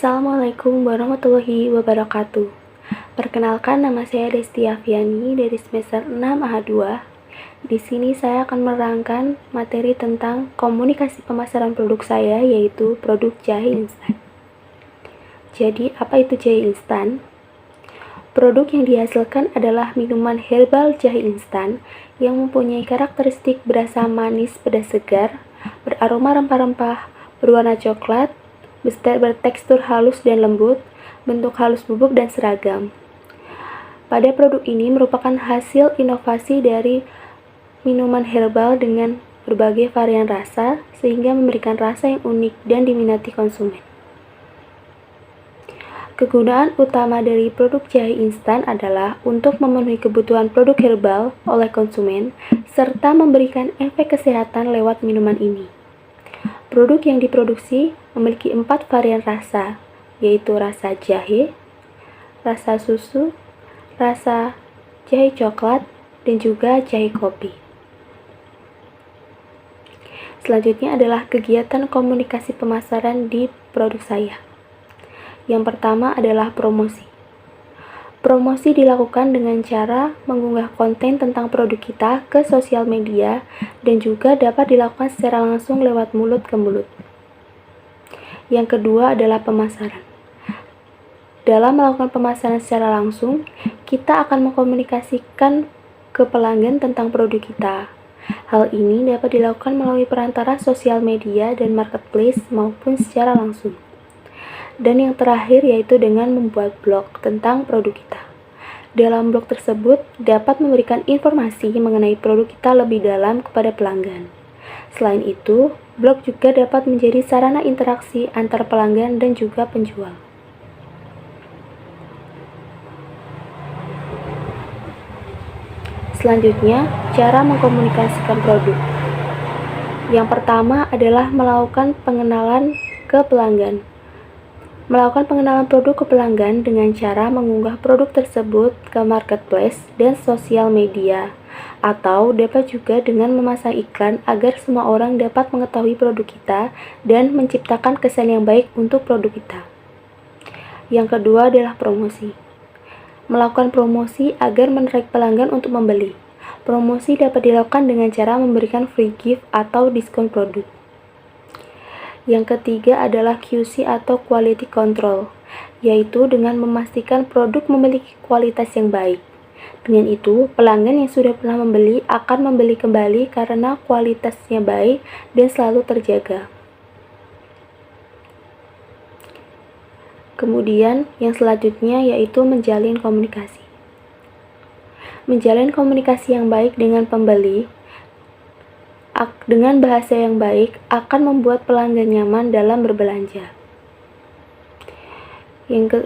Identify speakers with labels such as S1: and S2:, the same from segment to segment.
S1: Assalamualaikum warahmatullahi wabarakatuh. Perkenalkan, nama saya Desti Afiani dari semester 6 AH2. Di sini saya akan menerangkan materi tentang komunikasi pemasaran produk saya, yaitu produk jahe instan. Jadi, apa itu jahe instan? Produk yang dihasilkan adalah minuman herbal jahe instan yang mempunyai karakteristik berasa manis pedas segar, beraroma rempah-rempah, berwarna coklat, bertekstur halus dan lembut, bentuk halus bubuk dan seragam. Pada produk ini merupakan hasil inovasi dari minuman herbal dengan berbagai varian rasa, sehingga memberikan rasa yang unik dan diminati konsumen. Kegunaan utama dari produk jahe instan adalah untuk memenuhi kebutuhan produk herbal oleh konsumen, serta memberikan efek kesehatan lewat minuman ini. Produk yang diproduksi memiliki 4 varian rasa, yaitu rasa jahe, rasa susu, rasa jahe coklat, dan juga jahe kopi. Selanjutnya adalah kegiatan komunikasi pemasaran di produk saya. Yang pertama adalah promosi. Promosi dilakukan dengan cara mengunggah konten tentang produk kita ke sosial media dan juga dapat dilakukan secara langsung lewat mulut ke mulut. Yang kedua adalah pemasaran. Dalam melakukan pemasaran secara langsung, kita akan mengkomunikasikan ke pelanggan tentang produk kita. Hal ini dapat dilakukan melalui perantara sosial media dan marketplace maupun secara langsung. Dan yang terakhir yaitu dengan membuat blog tentang produk kita. Dalam blog tersebut dapat memberikan informasi mengenai produk kita lebih dalam kepada pelanggan. Selain itu, blog juga dapat menjadi sarana interaksi antar pelanggan dan juga penjual. Selanjutnya, cara mengkomunikasikan produk. Yang pertama adalah melakukan pengenalan ke pelanggan. Melakukan pengenalan produk ke pelanggan dengan cara mengunggah produk tersebut ke marketplace dan sosial media, atau dapat juga dengan memasang iklan agar semua orang dapat mengetahui produk kita dan menciptakan kesan yang baik untuk produk kita. Yang kedua adalah promosi. Melakukan promosi agar menarik pelanggan untuk membeli. Promosi dapat dilakukan dengan cara memberikan free gift atau diskon produk. Yang ketiga adalah QC atau quality control, yaitu dengan memastikan produk memiliki kualitas yang baik. Dengan itu, pelanggan yang sudah pernah membeli akan membeli kembali karena kualitasnya baik dan selalu terjaga. Kemudian, yang selanjutnya yaitu menjalin komunikasi. Menjalin komunikasi yang baik dengan pembeli dengan bahasa yang baik akan membuat pelanggan nyaman dalam berbelanja. Yang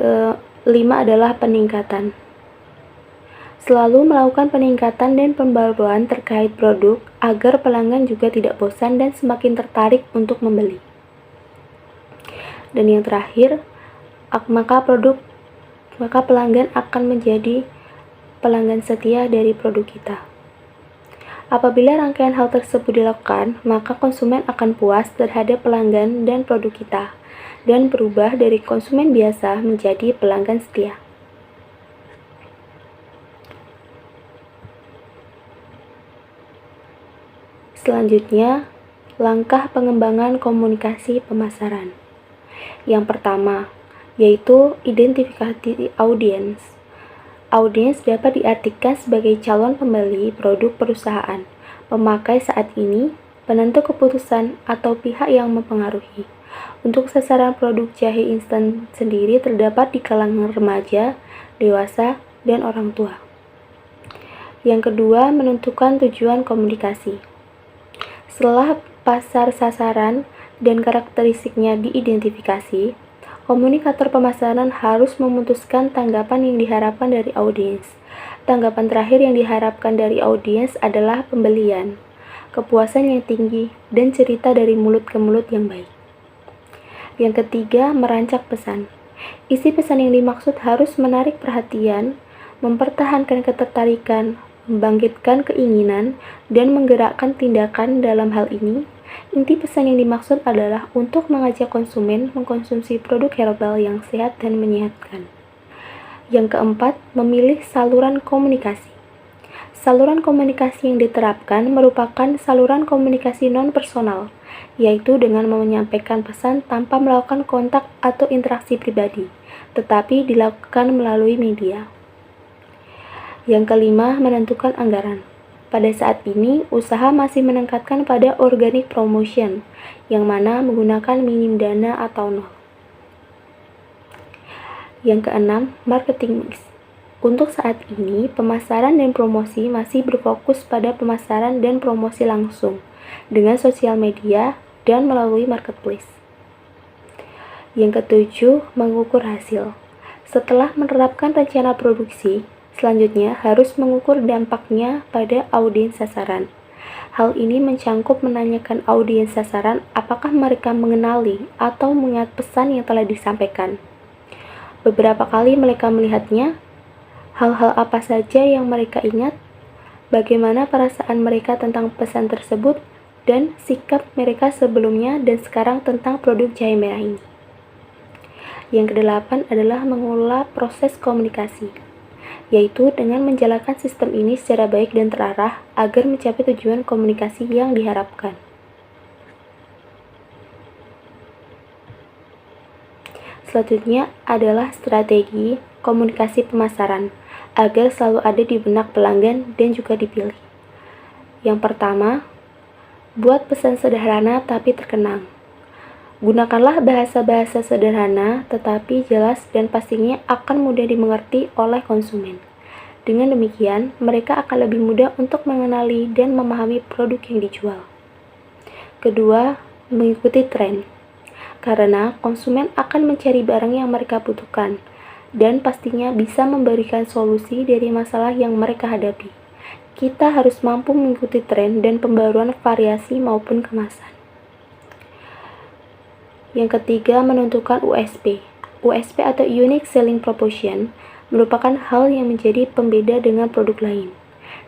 S1: kelima adalah peningkatan. Selalu melakukan peningkatan dan pembaruan terkait produk agar pelanggan juga tidak bosan dan semakin tertarik untuk membeli. Dan yang terakhir, maka pelanggan akan menjadi pelanggan setia dari produk kita. Apabila rangkaian hal tersebut dilakukan, maka konsumen akan puas terhadap pelanggan dan produk kita, dan berubah dari konsumen biasa menjadi pelanggan setia. Selanjutnya, langkah pengembangan komunikasi pemasaran. Yang pertama, yaitu identifikasi audiens. Audiens dapat diartikan sebagai calon pembeli produk perusahaan, pemakai saat ini, penentu keputusan, atau pihak yang mempengaruhi. Untuk sasaran produk jahe instan sendiri terdapat di kalangan remaja, dewasa, dan orang tua. Yang kedua, menentukan tujuan komunikasi. Setelah pasar sasaran dan karakteristiknya diidentifikasi, komunikator pemasaran harus memutuskan tanggapan yang diharapkan dari audiens. Tanggapan terakhir yang diharapkan dari audiens adalah pembelian, kepuasan yang tinggi, dan cerita dari mulut ke mulut yang baik. Yang ketiga, merancang pesan. Isi pesan yang dimaksud harus menarik perhatian, mempertahankan ketertarikan, membangkitkan keinginan, dan menggerakkan tindakan. Dalam hal ini, Inti pesan yang dimaksud adalah untuk mengajak konsumen mengkonsumsi produk herbal yang sehat dan menyehatkan. Yang keempat, memilih saluran komunikasi. Saluran komunikasi yang diterapkan merupakan saluran komunikasi non-personal, yaitu dengan menyampaikan pesan tanpa melakukan kontak atau interaksi pribadi, tetapi dilakukan melalui media. Yang kelima, menentukan anggaran. Pada saat ini, usaha masih menekankan pada organic promotion, yang mana menggunakan minim dana atau nol. Yang keenam, marketing mix. Untuk saat ini, pemasaran dan promosi masih berfokus pada pemasaran dan promosi langsung, dengan sosial media dan melalui marketplace. Yang ketujuh, mengukur hasil. Setelah menerapkan rencana produksi, selanjutnya harus mengukur dampaknya pada audiens sasaran. Hal ini mencangkup menanyakan audiens sasaran apakah mereka mengenali atau mengingat pesan yang telah disampaikan. Beberapa kali mereka melihatnya, hal-hal apa saja yang mereka ingat, bagaimana perasaan mereka tentang pesan tersebut, dan sikap mereka sebelumnya dan sekarang tentang produk jahe merah ini. Yang kedelapan adalah mengelola proses komunikasi, yaitu dengan menjalankan sistem ini secara baik dan terarah agar mencapai tujuan komunikasi yang diharapkan. Selanjutnya adalah strategi komunikasi pemasaran agar selalu ada di benak pelanggan dan juga dipilih. Yang pertama, buat pesan sederhana tapi terkenang. Gunakanlah bahasa-bahasa sederhana tetapi jelas dan pastinya akan mudah dimengerti oleh konsumen. Dengan demikian, mereka akan lebih mudah untuk mengenali dan memahami produk yang dijual. Kedua, mengikuti tren. Karena konsumen akan mencari barang yang mereka butuhkan dan pastinya bisa memberikan solusi dari masalah yang mereka hadapi. Kita harus mampu mengikuti tren dan pembaruan variasi maupun kemasan. Yang ketiga, menentukan USP. USP atau Unique Selling Proposition merupakan hal yang menjadi pembeda dengan produk lain.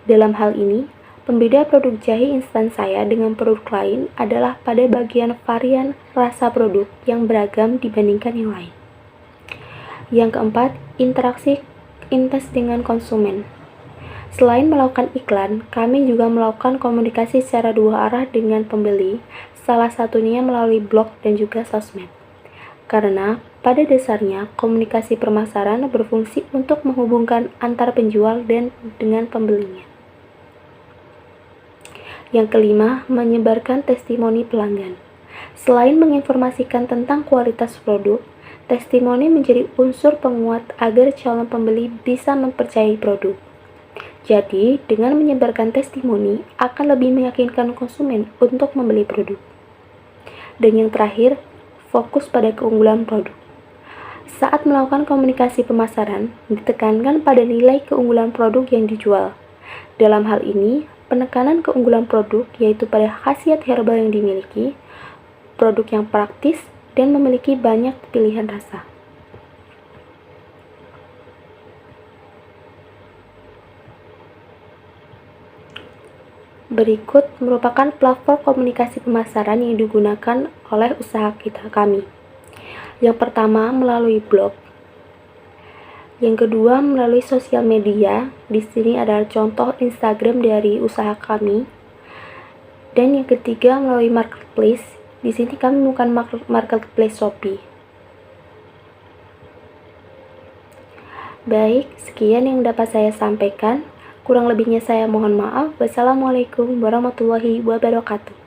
S1: Dalam hal ini, pembeda produk jahe instan saya dengan produk lain adalah pada bagian varian rasa produk yang beragam dibandingkan yang lain. Yang keempat, interaksi intens dengan konsumen. Selain melakukan iklan, kami juga melakukan komunikasi secara dua arah dengan pembeli, salah satunya melalui blog dan juga sosmed. Karena pada dasarnya komunikasi pemasaran berfungsi untuk menghubungkan antar penjual dan dengan pembelinya. Yang kelima, menyebarkan testimoni pelanggan. Selain menginformasikan tentang kualitas produk, testimoni menjadi unsur penguat agar calon pembeli bisa mempercayai produk. Jadi, dengan menyebarkan testimoni akan lebih meyakinkan konsumen untuk membeli produk. Dan yang terakhir, fokus pada keunggulan produk. Saat melakukan komunikasi pemasaran, ditekankan pada nilai keunggulan produk yang dijual. Dalam hal ini, penekanan keunggulan produk yaitu pada khasiat herbal yang dimiliki, produk yang praktis, dan memiliki banyak pilihan rasa. Berikut merupakan platform komunikasi pemasaran yang digunakan oleh usaha kami. Yang pertama, melalui blog. Yang kedua, melalui sosial media. Di sini adalah contoh Instagram dari usaha kami. Dan yang ketiga, melalui marketplace. Di sini kami bukan marketplace Shopee. Baik, sekian yang dapat saya sampaikan. Kurang lebihnya saya mohon maaf. Wassalamualaikum warahmatullahi wabarakatuh.